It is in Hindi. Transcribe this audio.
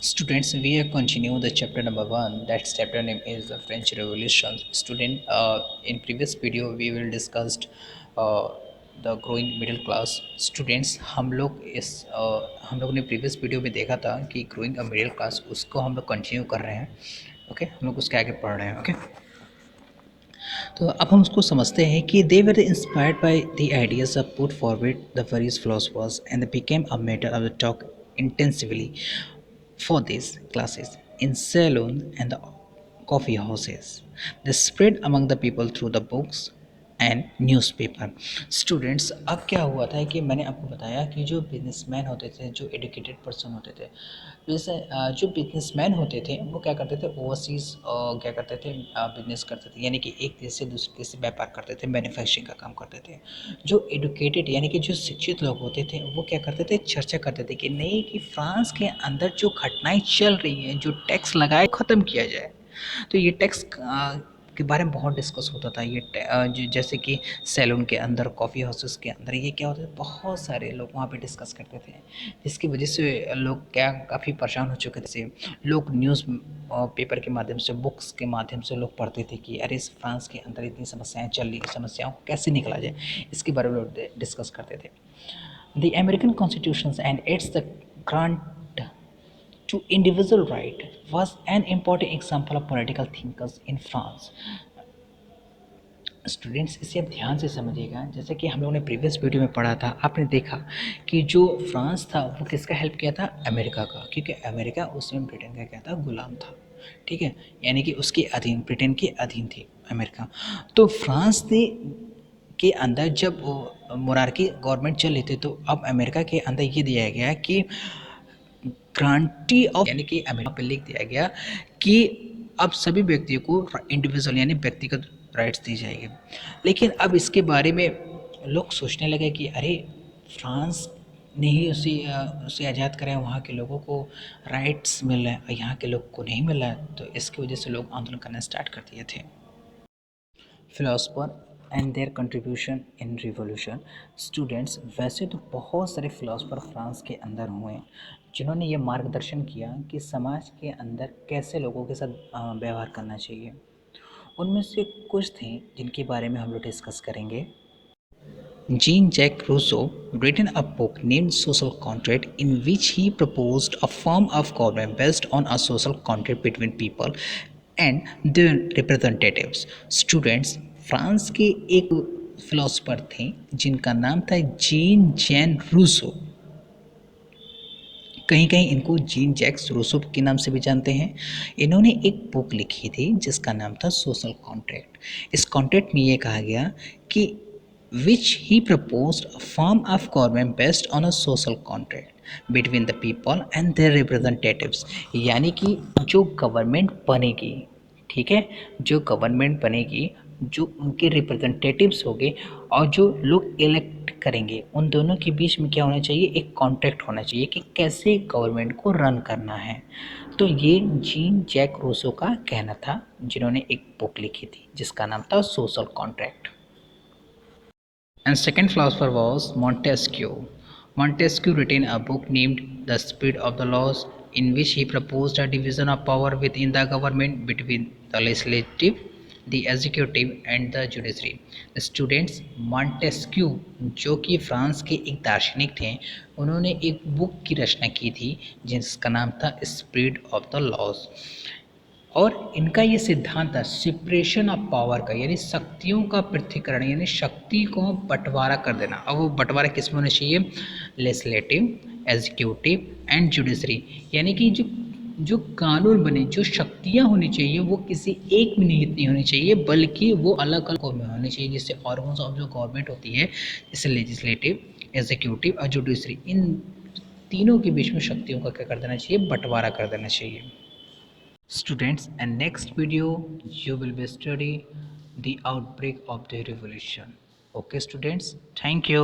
Students, we have continued the chapter number one. That chapter name is the French Revolution. Student, in previous video we will discussed uh, the growing middle class. Students, हम लोग ने प्रीवियस वीडियो में देखा था कि ग्रोइंग अ मिडिल क्लास उसको हम लोग कंटिन्यू कर रहे हैं. ओके हम लोग उसके आगे पढ़ रहे हैं. ओके तो अब हम उसको समझते हैं कि they were inspired by the ideas of put forward the various philosophers and they became a matter of the talk intensively for these classes in saloon and the coffee houses. They spread among the people through the books and newspaper. Students, अब क्या हुआ था कि मैंने आपको बताया कि जो बिजनेसमैन होते थे, जो एजुकेटेड पर्सन होते थे, जैसे जो बिजनेसमैन होते थे वो क्या करते थे, ओवरसीज़ क्या करते थे, बिजनेस करते थे, यानी कि एक देश से दूसरे देश से व्यापार करते थे, मैन्युफैक्चरिंग का काम करते थे. जो एडुकेटेड यानी कि जो शिक्षित लोग होते थे वो क्या करते थे, चर्चा करते थे कि नहीं, कि फ्रांस के अंदर जो घटनाएं चल रही हैं, जो टैक्स लगाए ख़त्म किया जाए. तो ये टैक्स के बारे में बहुत डिस्कस होता था. जैसे कि सैलून के अंदर, कॉफ़ी हाउसेस के अंदर ये क्या होता है, बहुत सारे लोग वहाँ पे डिस्कस करते थे, जिसकी वजह से लोग क्या काफ़ी परेशान हो चुके थे. लोग न्यूज़ पेपर के माध्यम से, बुक्स के माध्यम से लोग पढ़ते थे कि अरे इस फ्रांस के अंदर इतनी समस्याएं चल रही, समस्याओं को कैसे निकला जाए, इसके बारे में लोग डिस्कस करते थे. The American constitution and it's the grant to individual right was an important example of political thinkers in France. Students, इसे आप ध्यान से समझिएगा. जैसे कि हम लोगों ने प्रीवियस वीडियो में पढ़ा था, आपने देखा कि जो फ्रांस था वो किसका हेल्प किया था, अमेरिका का, क्योंकि अमेरिका उस समय ब्रिटेन का क्या था, गुलाम था. ठीक है, यानी कि उसके अधीन, ब्रिटेन के अधीन थी अमेरिका. तो फ्रांस ने के अंदर जब मोनार्की गवर्नमेंट चल रही थी, तो अब अमेरिका के अंदर ये दिया गया कि ग्रांटी ऑफ, यानी कि अमेरिका पे लिख दिया गया कि अब सभी व्यक्तियों को इंडिविजुअल यानी व्यक्तिगत राइट्स दी जाएगी. लेकिन अब इसके बारे में लोग सोचने लगे कि अरे फ्रांस ने ही उसे आज़ाद कराया, वहाँ के लोगों को राइट्स मिल रहे हैं और यहाँ के लोग को नहीं मिल रहा है. तो इसकी वजह से लोग आंदोलन करना स्टार्ट कर दिए थे. Philosopher and there contribution in revolution. Students, वैसे तो बहुत सारे फिलोसफर फ्रांस के अंदर हुए जिन्होंने ये मार्गदर्शन किया कि समाज के अंदर कैसे लोगों के साथ व्यवहार करना चाहिए. उनमें से कुछ थे जिनके बारे में हम लोग डिस्कस करेंगे. Jean-Jacques Rousseau written a book named Social Contract, in which he proposed a form of government based on a social contract between people and their representatives. Students, France के एक फिलोसफर थे जिनका नाम था जीन जैन रूसो. कहीं कहीं इनको जीन जैक्स रूसो के नाम से भी जानते हैं. इन्होंने एक बुक लिखी थी जिसका नाम था सोशल कॉन्ट्रैक्ट. इस कॉन्ट्रैक्ट में ये कहा गया कि which he proposed a form of government based on a social contract between the people and their representatives. यानी कि जो गवर्नमेंट बनेगी, ठीक है, जो गवर्नमेंट बनेगी, जो उनके रिप्रेजेंटेटिव्स होंगे और जो लोग इलेक्ट करेंगे, उन दोनों के बीच में क्या होना चाहिए, एक कॉन्ट्रैक्ट होना चाहिए कि कैसे गवर्नमेंट को रन करना है. तो ये जीन जैक रूसो का कहना था, जिन्होंने एक बुक लिखी थी जिसका नाम था social contract. And second philosopher was Montesquieu. Montesquieu written a book named The Spirit of the Laws, in which he proposed a division of power within the government between the legislative, the executive and the judiciary. Students, Montesquieu जो कि फ्रांस के एक दार्शनिक थे, उन्होंने एक बुक की रचना की थी जिसका नाम था स्पिरिट ऑफ द लॉज. और इनका ये सिद्धांत था सेपरेशन ऑफ पावर का, यानी शक्तियों का पृथक्करण, यानी शक्ति को बंटवारा कर देना. अब वो बंटवारा किस में होना चाहिए, लेजिस्लेटिव, एग्जीक्यूटिव एंड जुडिशरी. यानी कि जो जो कानून बने, जो शक्तियाँ होनी चाहिए वो किसी एक में निहित नहीं होनी चाहिए, बल्कि वो अलग अलग में होनी चाहिए. जिससे ऑर्गन्स ऑफ जो गवर्नमेंट होती है, जैसे लेजिस्लेटिव, एग्जीक्यूटिव और जुडिशरी, इन तीनों के बीच में शक्तियों का क्या कर देना चाहिए, बंटवारा कर देना चाहिए. Students, and next video you will be study the outbreak of the revolution. Okay students, thank you.